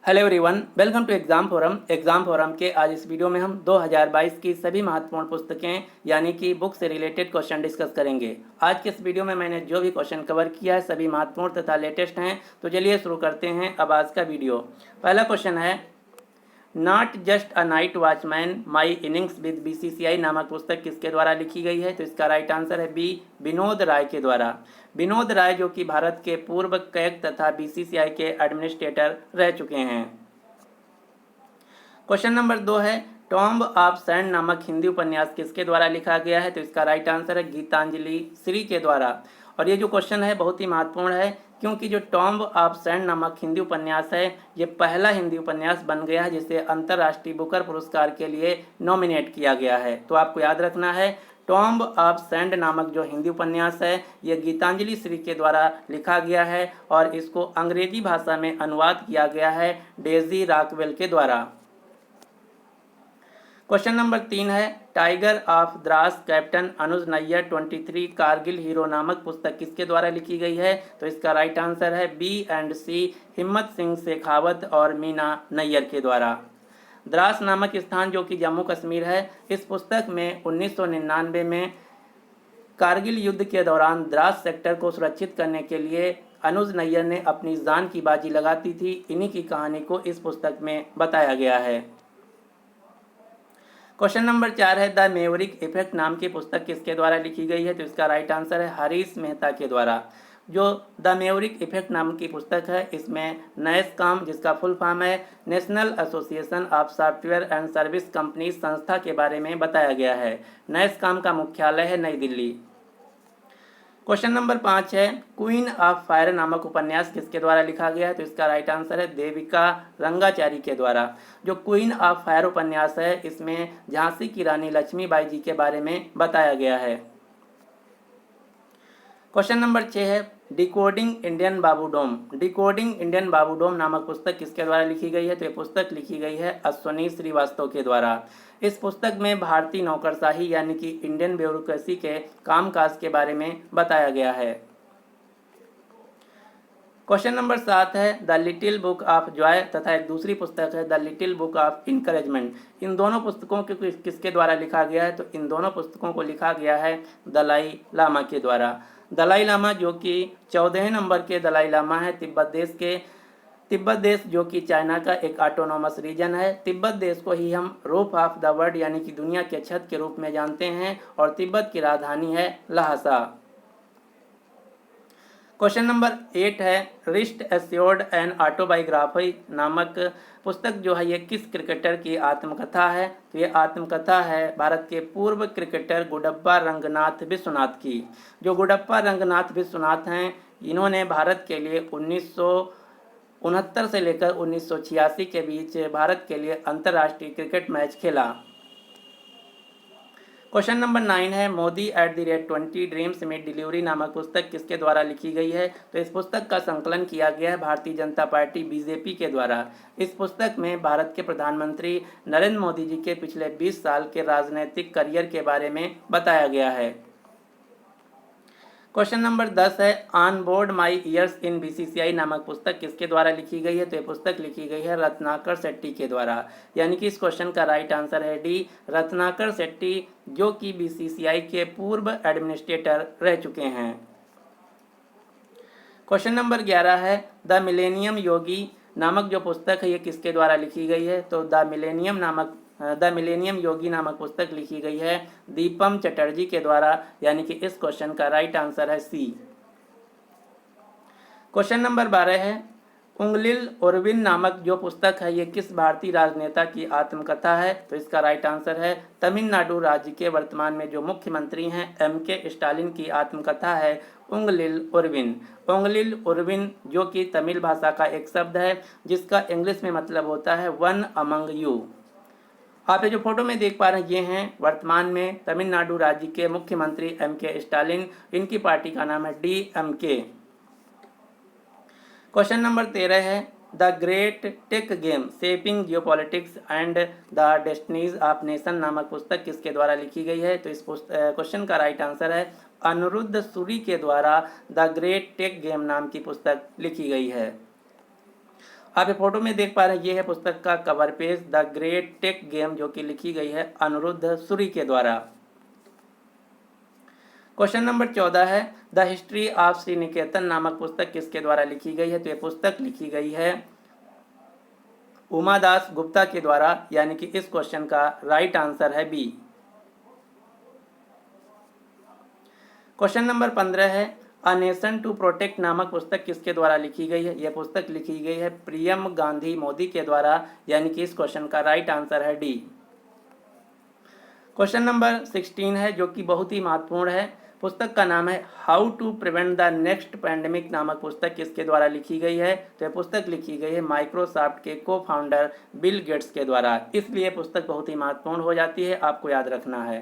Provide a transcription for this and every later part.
Hello everyone, welcome to exam forum के आज इस वीडियो में हम 2022 की सभी महत्वपूर्ण पुस्तकें यानी कि बुक से रिलेटेड क्वेश्चन डिस्कस करेंगे। आज के इस वीडियो में मैंने जो भी क्वेश्चन कवर किया है सभी महत्वपूर्ण तथा लेटेस्ट हैं। तो चलिए शुरू करते हैं अब आज का वीडियो। पहला क्वेश्चन है, not just a night watchman my innings with BCCI नामक पुस्तक किसके द्वारा लिखी गई है? तो इसका राइट आंसर है बी, विनोद राय के द्वारा। विनोद राय जो कि भारत के पूर्व कैग तथा बीसीसीआई के एडमिनिस्ट्रेटर रह चुके हैं। क्वेश्चन नंबर 2 है, टॉम्ब ऑफ सैंड नामक हिंदी उपन्यास किसके द्वारा लिखा गया है? तो इसका राइट आंसर है गीतांजलि श्री के द्वारा। और ये जो क्वेश्चन है बहुत ही महत्वपूर्ण है, क्योंकि जो टॉम्ब ऑफ सैंड नामक हिंदी उपन्यास है ये पहला हिंदी उपन्यास बन गया है जिसे अंतर्राष्ट्रीय बुकर पुरस्कार के लिए नॉमिनेट किया गया है। तो आपको याद रखना है, टॉम्ब ऑफ सैंड नामक जो हिंदी उपन्यास है ये गीतांजलि श्री के द्वारा लिखा गया है और इसको अंग्रेजी भाषा में अनुवाद किया गया है डेजी रॉकवेल के द्वारा। क्वेश्चन नंबर 3 है, tiger of Dras captain Anuj Nayyar 23 Kargil hero नामक पुस्तक किसके द्वारा लिखी गई है? तो इसका राइट आंसर है B and C, Himmat Singh Shekhawat और मीना नैयर के द्वारा। द्रास नामक स्थान जो कि जम्मू कश्मीर है, इस पुस्तक में 1999 में कारगिल युद्ध के दौरान द्रास सेक्टर को सुरक्षित करने के लिए अनुज नैयर ने अपनी जान की बाजी लगाती थी। इन्हीं की कहानी को इस पुस्तक में बताया गया है। क्वेश्चन नंबर 4 है, द मेवरिक इफेक्ट नाम की पुस्तक किसके द्वारा लिखी गई है? तो इसका राइट आंसर है हरीश मेहता के द्वारा। जो द मेवरिक इफेक्ट नाम की पुस्तक है इसमें नैसकॉम, जिसका फुल फॉर्म है national association of software and service company, संस्था के बारे में बताया गया है। नैसकॉम का मुख्यालय है नई दिल्ली। क्वेश्चन नंबर 5 है, क्वीन ऑफ फायर नामक उपन्यास किसके द्वारा लिखा गया है? तो इसका राइट आंसर है देविका रंगाचारी के द्वारा। जो क्वीन ऑफ फायर उपन्यास है इसमें झांसी की रानी लक्ष्मीबाई जी के बारे में बताया गया है। क्वेश्चन नंबर 6 है, डिकोडिंग इंडियन बाबूडोम। डिकोडिंग इंडियन बाबूडोम नामक पुस्तक किसके द्वारा लिखी गई है? तो ये पुस्तक लिखी गई है अश्वनी श्रीवास्तव के द्वारा। इस पुस्तक में भारतीय नौकरशाही यानी कि इंडियन ब्यूरोक्रेसी के कामकाज के बारे में बताया गया है। क्वेश्चन नंबर 7 है, the little book of joy तथा एक दूसरी पुस्तक है the little book of encouragement. इन दोनों पुस्तकों को किसके द्वारा लिखा गया है? तो इन दोनों पुस्तकों को लिखा गया है दलाई लामा के द्वारा। दलाई लामा जो कि 14वें नंबर के दलाई लामा है तिब्बत देश जो कि चाइना का एक ऑटोनोमस रीजन है। तिब्बत देश को ही हम रूफ ऑफ द वर्ल्ड यानी कि दुनिया के छत के रूप में जानते हैं और तिब्बत की राजधानी है लहासा। क्वेश्चन नंबर 8 है, रिस्ट एश्योर्ड एन ऑटोबायोग्राफी नामक पुस्तक जो है ये किस क्रिकेटर की आत्मकथा है? तो ये आत्मकथा है भारत के पूर्व क्रिकेटर गुडप्पा रंगनाथ विश्वनाथ की। जो गुडप्पा रंगनाथ विश्वनाथ हैं इन्होंने भारत के लिए 1969 से लेकर 1986 के बीच भारत के लिए अंतर्राष्ट्रीय क्रिकेट मैच खेला। क्वेश्चन नंबर 9 है, मोदी @20 ड्रीम्स में डिलीवरी नामक पुस्तक किसके द्वारा लिखी गई है? तो इस पुस्तक का संकलन किया गया है भारतीय जनता पार्टी बीजेपी के द्वारा। इस पुस्तक में भारत के प्रधानमंत्री नरेंद्र मोदी जी के पिछले 20 साल के राजनीतिक करियर के बारे में बताया गया है। क्वेश्चन नंबर 10 है, on board my years in BCCI नामक पुस्तक किसके द्वारा लिखी गई है? तो ये पुस्तक लिखी गई है रत्नाकर शेट्टी के द्वारा। यानी कि इस क्वेश्चन का राइट आंसर है डी, रत्नाकर शेट्टी जो कि बीसीसीआई के पूर्व एडमिनिस्ट्रेटर रह चुके हैं। क्वेश्चन नंबर 11 है, द मिलेनियम योगी नामक जो पुस्तक है ये किसके द्वारा लिखी गई है? तो द मिलेनियम योगी नामक पुस्तक लिखी गई है दीपम चटर्जी के द्वारा। यानी कि इस क्वेश्चन का राइट आंसर है सी। क्वेश्चन नंबर 12 है, उंगलिल ओरविन नामक जो पुस्तक है ये किस भारतीय राजनेता की आत्मकथा है? तो इसका राइट आंसर है तमिलनाडु राज्य के वर्तमान में जो मुख्यमंत्री हैं एम.के. स्टालिन की आत्मकथा है उंगलिल ओरविन। उंगलिल ओरविन जो कि तमिल भाषा का एक शब्द है जिसका इंग्लिश में मतलब होता है वन अमंग यू। आप ये जो फोटो में देख पा रहे हैं ये हैं वर्तमान में तमिलनाडु राज्य के मुख्यमंत्री एम.के. स्टालिन। इनकी पार्टी का नाम है DMK। क्वेश्चन नंबर 13 है, the great tech game shaping geopolitics and the destinies of nation नामक पुस्तक किसके द्वारा लिखी गई है? तो इस क्वेश्चन का राइट आंसर है अनिरुद्ध सूरी के द्वारा द ग्रेट टेक गेम नाम की पुस्तक लिखी गई है। आप ये फोटो में देख पा रहे हैं, ये है पुस्तक का cover page, the great tech game, जो कि लिखी गई है अनिरुद्ध सूरी के द्वारा। क्वेश्चन नंबर 14 है, द हिस्ट्री ऑफ श्री निकेतन नामक पुस्तक किसके द्वारा लिखी गई है? तो ये पुस्तक लिखी गई है उमादास गुप्ता के द्वारा, यानी कि इस क्वेश्चन का राइट आंसर है बी। क्वेश्चन नंबर 15 है, अ नेशन टू प्रोटेक्ट नामक पुस्तक किसके द्वारा लिखी गई है? यह पुस्तक लिखी गई है प्रियम गांधी मोदी के द्वारा, यानी कि इस क्वेश्चन का राइट आंसर है डी। क्वेश्चन नंबर 16 है, जो कि बहुत ही महत्वपूर्ण है। पुस्तक का नाम है how to prevent the next pandemic नामक पुस्तक किसके द्वारा लिखी गई है? तो यह पुस्तक लिखी गई है माइक्रोसॉफ्ट के को फाउंडर बिल गेट्स के द्वारा, इसलिए पुस्तक बहुत ही महत्वपूर्ण हो जाती है, आपको याद रखना है।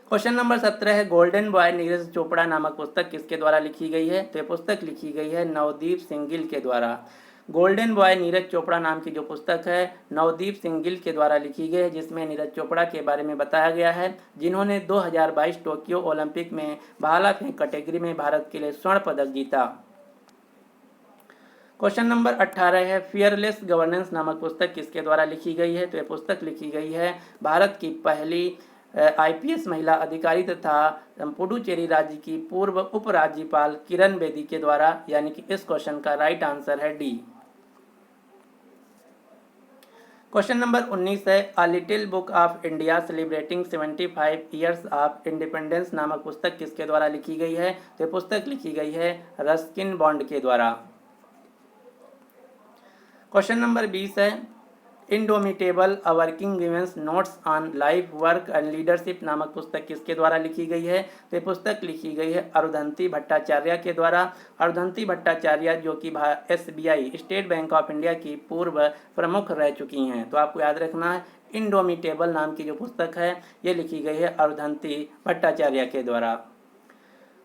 क्वेश्चन नंबर 17 है, गोल्डन बॉय नीरज चोपड़ा नामक पुस्तक किसके द्वारा लिखी गई है? तो यह पुस्तक लिखी गई है नवदीप सिंह गिल के द्वारा। गोल्डन बॉय नीरज चोपड़ा नाम की जो पुस्तक है नवदीप सिंह गिल के द्वारा लिखी गई है, जिसमें नीरज चोपड़ा के बारे में बताया गया है, जिन्होंने 2022 टोक्यो ओलंपिक में भाला फेंक कैटेगरी में भारत के लिए स्वर्ण पदक जीता। क्वेश्चन नंबर 18 है, फियरलेस गवर्नेंस नामक पुस्तक किसके द्वारा लिखी गई है? तो यह पुस्तक लिखी गई है भारत की पहली आईपीएस महिला अधिकारी तथा पुडुचेरी राज्य की पूर्व उपराज्यपाल किरण बेदी के द्वारा, यानी कि इस क्वेश्चन का राइट आंसर है डी। क्वेश्चन नंबर 19 है, a little book of India celebrating 75 years of independence नामक पुस्तक किसके द्वारा लिखी गई है? तो पुस्तक लिखी गई है रस्किन बॉन्ड के द्वारा। क्वेश्चन नंबर 20 है, indomitable a working women's notes on life work and leadership नामक पुस्तक किसके द्वारा लिखी गई है? तो पुस्तक लिखी गई है अरुंधति भट्टाचार्य के द्वारा। अरुंधति भट्टाचार्य जो कि SBI state bank of India की पूर्व प्रमुख रह चुकी हैं, तो आपको याद रखना है इंडोमिटेबल नाम की जो पुस्तक है ये लिखी गई है अरुंधति भट्टाचार्य के द्वारा।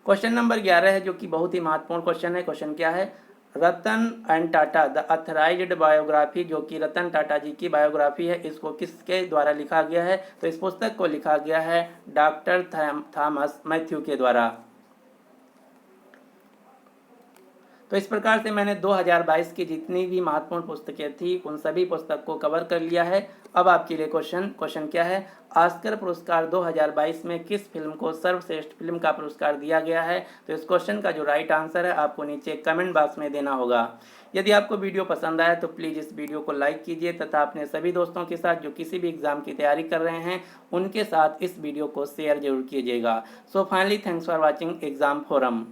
क्वेश्चन नंबर 11 है, जो कि बहुत ही महत्वपूर्ण क्वेश्चन है। क्वेश्चन क्या है, रतन एंड टाटा द अथराइज्ड बायोग्राफी, जो कि रतन टाटा जी की बायोग्राफी है, इसको किसके द्वारा लिखा गया है? तो इस पुस्तक को लिखा गया है डॉक्टर थॉमस मैथ्यू के द्वारा। तो इस प्रकार से मैंने 2022 की जितनी भी महत्वपूर्ण पुस्तकें थी उन सभी पुस्तक को कवर कर लिया है। अब आपके लिए क्वेश्चन क्या है, ऑस्कर पुरस्कार 2022 में किस फिल्म को सर्वश्रेष्ठ फिल्म का पुरस्कार दिया गया है? तो इस क्वेश्चन का जो राइट आंसर है आपको नीचे कमेंट बॉक्स में देना होगा। यदि आपको वीडियो पसंद आया तो प्लीज़ इस वीडियो को लाइक कीजिए तथा अपने सभी दोस्तों के साथ जो किसी भी एग्जाम की तैयारी कर रहे हैं उनके साथ इस वीडियो को शेयर जरूर कीजिएगा। So finally thanks for watching exam forum.